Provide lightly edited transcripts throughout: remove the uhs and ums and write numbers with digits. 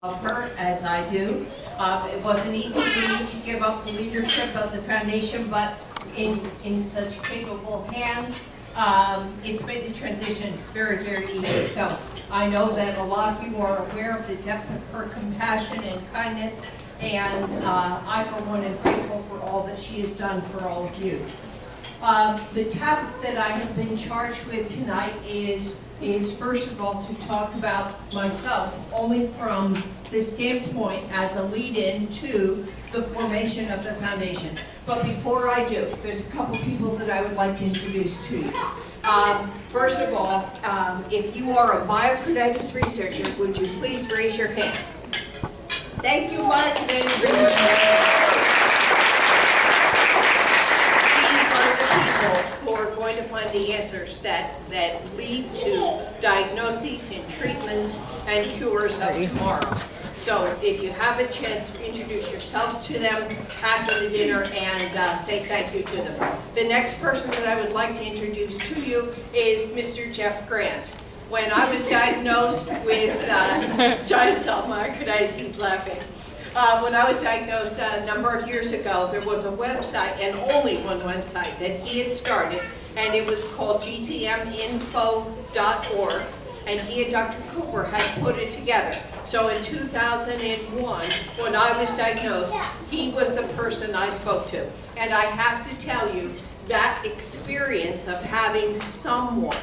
Of her as I do. It wasn't easy for me to give up the leadership of the foundation, but in such capable hands, it's made the transition very, very easy. So I know that a lot of you are aware of the depth of her compassion and kindness, and I, for one, am grateful for all that she has done for all of you. The task that I have been charged with tonight is first of all to talk about myself, only from the standpoint as a lead-in to the formation of the foundation. But before I do, there's a couple people that I would like to introduce to you. First of all, if you are a myocarditis researcher, would you please raise your hand? Thank you, myocarditis researchers. Who are going to find the answers that lead to diagnoses and treatments and cures of tomorrow. So if you have a chance, introduce yourselves to them after the dinner and say thank you to them. The next person that I would like to introduce to you is Mr. Jeff Grant. When I was diagnosed with giant cell myocarditis, he's laughing. When I was diagnosed a number of years ago, there was a website, and only one website, that he had started, and it was called gcminfo.org, and he and Dr. Cooper had put it together. So in 2001, when I was diagnosed, he was the person I spoke to. And I have to tell you, that experience of having someone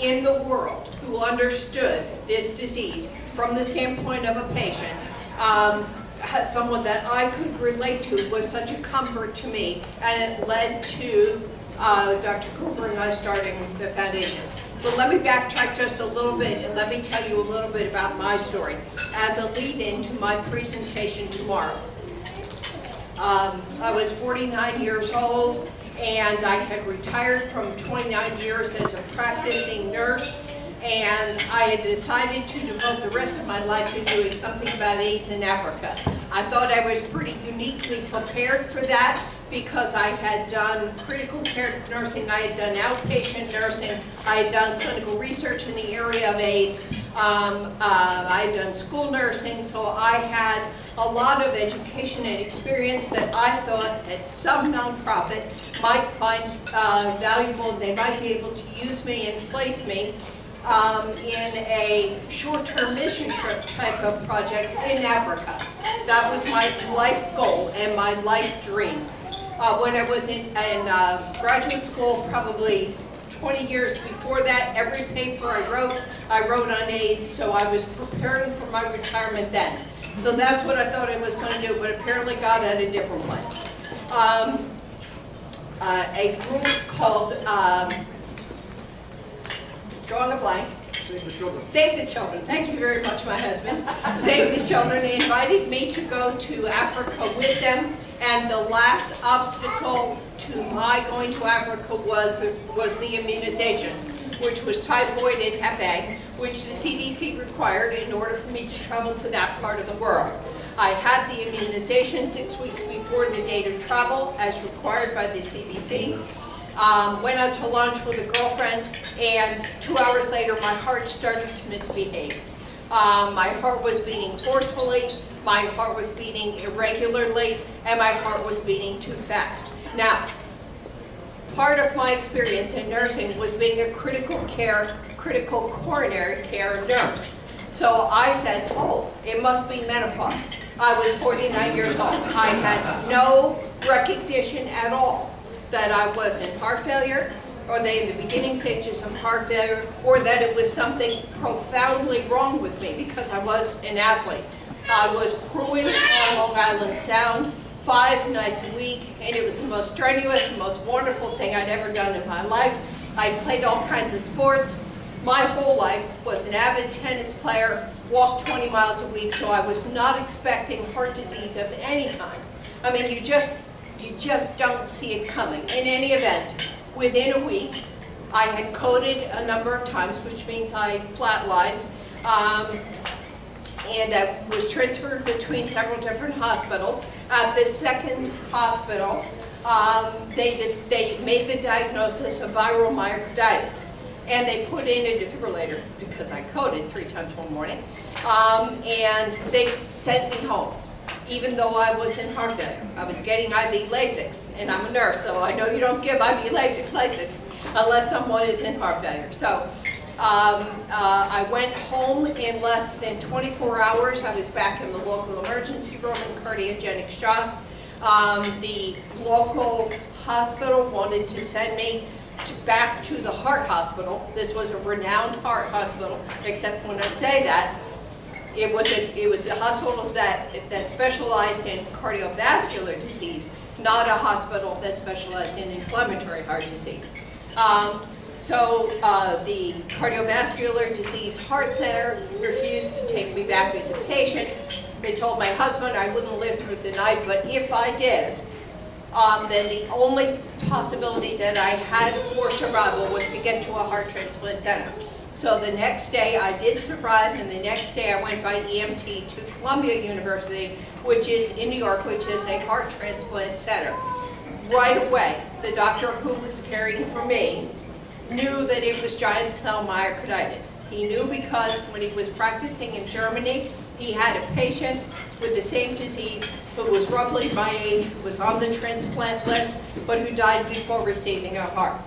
in the world who understood this disease from the standpoint of a patient, had someone that I could relate to was such a comfort to me, and it led to Dr. Cooper and I starting the foundation. But let me backtrack just a little bit and let me tell you a little bit about my story as a lead-in to my presentation tomorrow. I was 49 years old, and I had retired from 29 years as a practicing nurse. And I had decided to devote the rest of my life to doing something about AIDS in Africa. I thought I was pretty uniquely prepared for that because I had done critical care nursing, I had done outpatient nursing, I had done clinical research in the area of AIDS, I had done school nursing, so I had a lot of education and experience that I thought that some nonprofit might find valuable, and they might be able to use me and place me in a short-term mission trip type of project in Africa. That was my life goal and my life dream. When I was in graduate school, probably 20 years before that, every paper I wrote on AIDS, so I was preparing for my retirement then. So that's what I thought I was going to do, but apparently God had a different plan. A group called drawing a blank. Save the Children. Save the Children. Thank you very much, my husband. Save the Children invited me to go to Africa with them, and the last obstacle to my going to Africa was the immunizations, which was typhoid and Hep A, which the CDC required in order for me to travel to that part of the world. I had the immunization 6 weeks before the date of travel, as required by the CDC. Went out to lunch with a girlfriend, and 2 hours later my heart started to misbehave. My heart was beating forcefully, my heart was beating irregularly, and my heart was beating too fast. Now, part of my experience in nursing was being a critical coronary care nurse. So I said, oh, it must be menopause. I was 49 years old. I had no recognition at all that I was in heart failure, or in the beginning stages of heart failure, or that it was something profoundly wrong with me because I was an athlete. I was crewing on Long Island Sound 5 nights a week, and it was the most strenuous, the most wonderful thing I'd ever done in my life. I played all kinds of sports. My whole life was an avid tennis player, walked 20 miles a week, so I was not expecting heart disease of any kind. I mean, you just don't see it coming. In any event, within a week, I had coded a number of times, which means I flatlined, and I was transferred between several different hospitals. At the second hospital, they made the diagnosis of viral myocarditis. And they put in a defibrillator because I coded 3 times one morning. And they sent me home, even though I was in heart failure. I was getting IV Lasix, and I'm a nurse, so I know you don't give IV Lasix unless someone is in heart failure. So I went home in less than 24 hours. I was back in the local emergency room in cardiogenic shock. The local hospital wanted to send me back to the heart hospital. This was a renowned heart hospital, except when I say that, it was a hospital that specialized in cardiovascular disease, not a hospital that specialized in inflammatory heart disease. So the cardiovascular disease heart center refused to take me back as a patient. They told my husband I wouldn't live through the night, but if I did, then the only possibility that I had for survival was to get to a heart transplant center. So the next day I did survive, and the next day I went by EMT to Columbia University, which is in New York, which is a heart transplant center. Right away, the doctor who was caring for me knew that it was giant cell myocarditis. He knew because when he was practicing in Germany, he had a patient with the same disease who was roughly my age, who was on the transplant list, but who died before receiving a heart.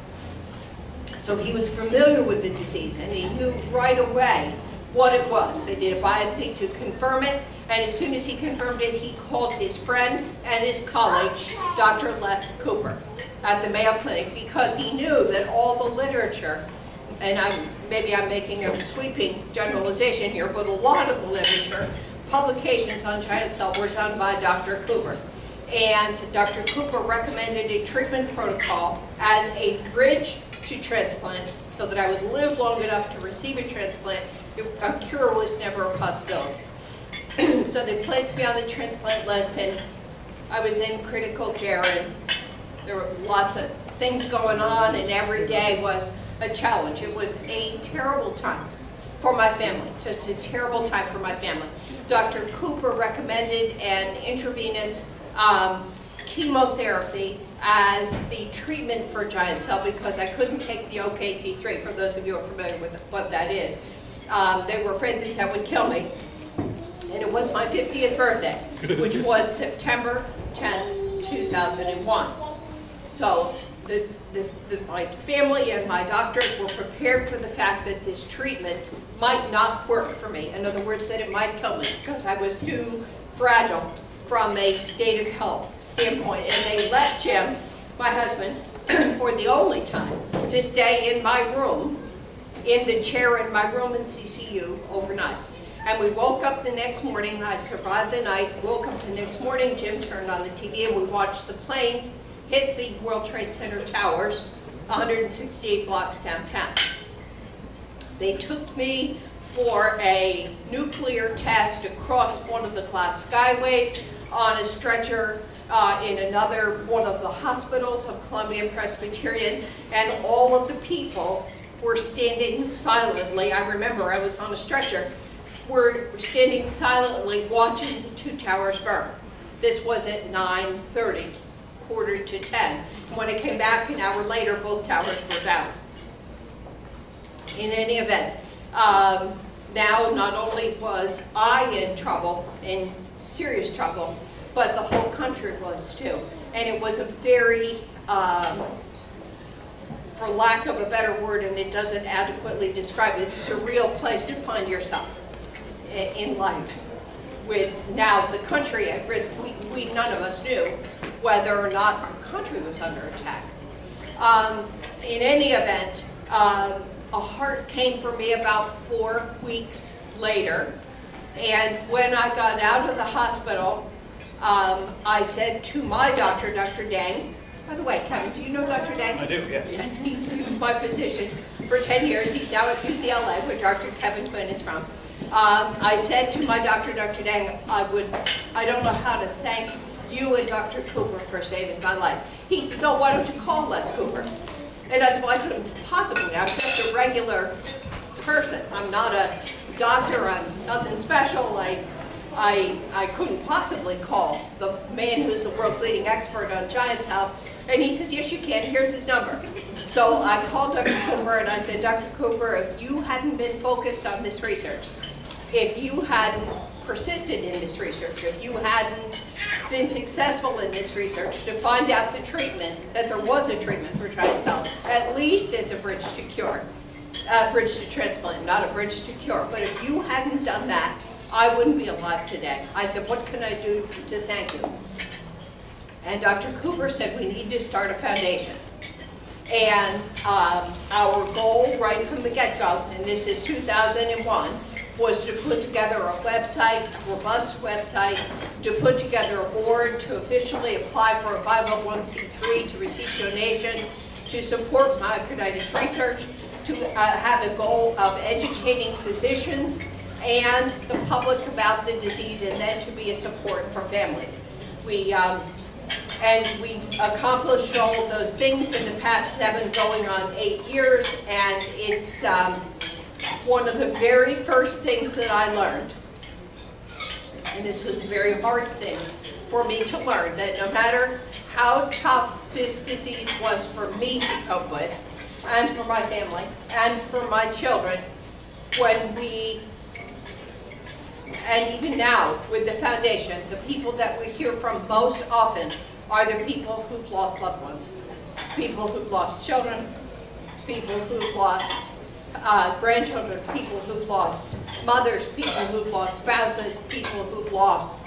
So he was familiar with the disease, and he knew right away what it was. They did a biopsy to confirm it, and as soon as he confirmed it, he called his friend and his colleague, Dr. Les Cooper, at the Mayo Clinic, because he knew that all the literature, and maybe I'm making a sweeping generalization here, but a lot of the literature, publications on giant cell were done by Dr. Cooper. And Dr. Cooper recommended a treatment protocol as a bridge to transplant so that I would live long enough to receive a transplant. A cure was never a possibility. So they placed me on the transplant list, and I was in critical care, and there were lots of things going on, and every day was a challenge. It was a terrible time for my family, just a terrible time for my family. Dr. Cooper recommended an intravenous chemotherapy as the treatment for giant cell because I couldn't take the OKT3, for those of you who are familiar with what that is. They were afraid that that would kill me. And it was my 50th birthday, which was September 10th, 2001. So my family and my doctors were prepared for the fact that this treatment might not work for me. In other words, that it might kill me because I was too fragile from a state of health standpoint. And they let Jim, my husband, for the only time, to stay in my room, in the chair in my room in CCU overnight. And we woke up the next morning, I survived the night, woke up the next morning, Jim turned on the TV and we watched the planes hit the World Trade Center towers, 168 blocks downtown. They took me for a nuclear test across one of the glass skyways on a stretcher in another one of the hospitals of Columbia Presbyterian, and all of the people were standing silently. I remember I was on a stretcher. Were standing silently watching the two towers burn. This was at 9:30, quarter to 10. When I came back an hour later, both towers were down. In any event, now not only was I in trouble, in serious trouble, but the whole country was too. And it was a very, for lack of a better word, and it doesn't adequately describe it, surreal place to find yourself in life, with now the country at risk. We none of us knew whether or not our country was under attack. In any event, a heart came for me about 4 weeks later, and when I got out of the hospital, I said to my doctor, Dr. Dang, by the way, Kevin, do you know Dr. Dang? I do, yes. Yes, he was my physician for 10 years. He's now at UCLA, where Dr. Kevin Quinn is from. I said to my doctor, Dr. Dang, I don't know how to thank you and Dr. Cooper for saving my life. He says, oh, why don't you call Les Cooper? And I said, well, I couldn't possibly. I'm just a regular person. I'm not a doctor. I'm nothing special. I couldn't possibly call the man who's the world's leading expert on giant cell. And he says, yes, you can. Here's his number. So I called Dr. Cooper and I said, Dr. Cooper, if you hadn't been focused on this research, if you hadn't persisted in this research, if you hadn't been successful in this research to find out the treatment, that there was a treatment for giant cell, at least as a bridge to cure, bridge to transplant, not a bridge to cure. But if you hadn't done that, I wouldn't be alive today. I said, what can I do to thank you? And Dr. Cooper said, we need to start a foundation. And our goal right from the get-go, and this is 2001, was to put together a website, a robust website, to put together a board, to officially apply for a 501c3, to receive donations, to support myocarditis research, to have a goal of educating physicians and the public about the disease, and then to be a support for families. We accomplished all of those things in the past 7 going on 8 years, and it's one of the very first things that I learned, and this was a very hard thing for me to learn, that no matter how tough this disease was for me to cope with, and for my family, and for my children, and even now with the foundation, the people that we hear from most often are the people who've lost loved ones, people who've lost children, people who've lost grandchildren, people who've lost mothers, people who've lost spouses, people who've lost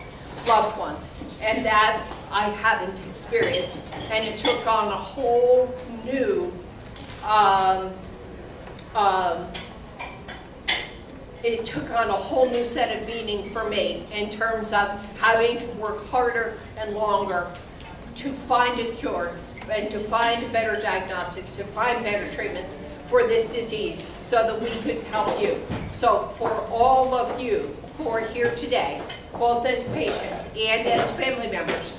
loved ones. And that I haven't experienced. And it took on a whole new set of meaning for me in terms of having to work harder and longer to find a cure and to find better diagnostics, to find better treatments for this disease so that we could help you. So for all of you who are here today, both as patients and as family members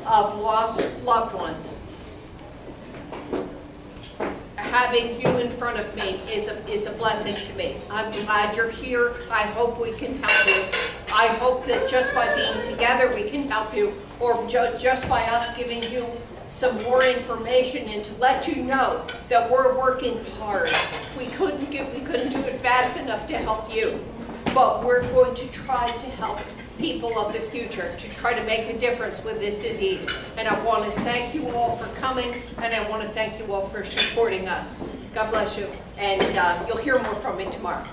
of lost loved ones, having you in front of me is a blessing to me. I'm glad you're here. I hope we can help you. I hope that just by being together we can help you, or just by us giving you some more information and to let you know that we're working hard. We couldn't do it fast enough to help you, but we're going to try to help people of the future, to try to make a difference with this disease. And I want to thank you all for coming, and I want to thank you all for supporting us. God bless you, and you'll hear more from me tomorrow.